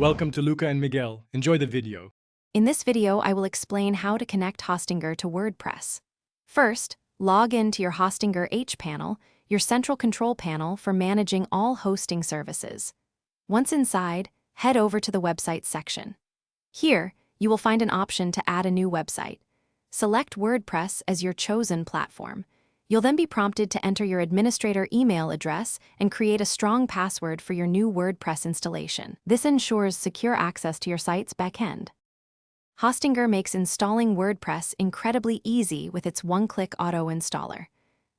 Welcome to Luca and Miguel. Enjoy the video. In this video, I will explain how to connect Hostinger to WordPress. First, log into your Hostinger H panel, your central control panel for managing all hosting services. Once inside, head over to the Websites section. Here, you will find an option to add a new website. Select WordPress as your chosen platform. You'll then be prompted to enter your administrator email address and create a strong password for your new WordPress installation. This ensures secure access to your site's backend. Hostinger makes installing WordPress incredibly easy with its one-click auto-installer.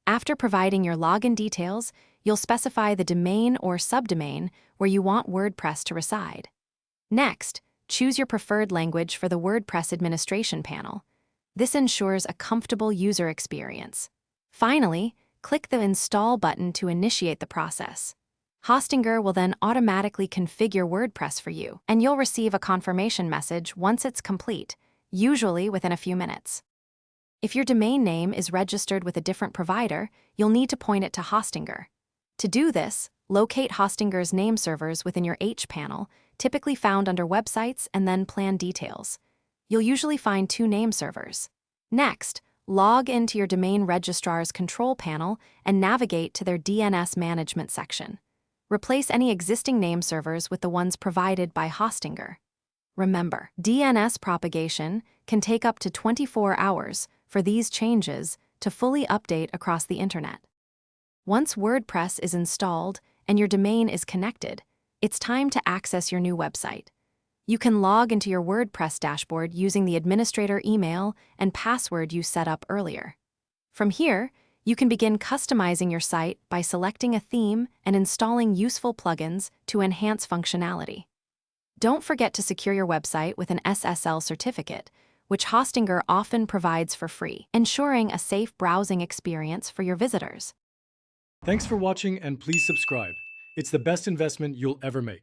After providing your login details, you'll specify the domain or subdomain where you want WordPress to reside. Next, choose your preferred language for the WordPress administration panel. This ensures a comfortable user experience. Finally, click the Install button to initiate the process. Hostinger will then automatically configure WordPress for you, and you'll receive a confirmation message once it's complete, usually within a few minutes. If your domain name is registered with a different provider, you'll need to point it to Hostinger. To do this, locate Hostinger's name servers within your H panel, typically found under Websites and then Plan Details. You'll usually find two name servers. Next, log into your domain registrar's control panel and navigate to their DNS management section. Replace any existing name servers with the ones provided by Hostinger. Remember, DNS propagation can take up to 24 hours for these changes to fully update across the internet. Once WordPress is installed and your domain is connected, it's time to access your new website. You can log into your WordPress dashboard using the administrator email and password you set up earlier. From here, you can begin customizing your site by selecting a theme and installing useful plugins to enhance functionality. Don't forget to secure your website with an SSL certificate, which Hostinger often provides for free, ensuring a safe browsing experience for your visitors. Thanks for watching and please subscribe. It's the best investment you'll ever make.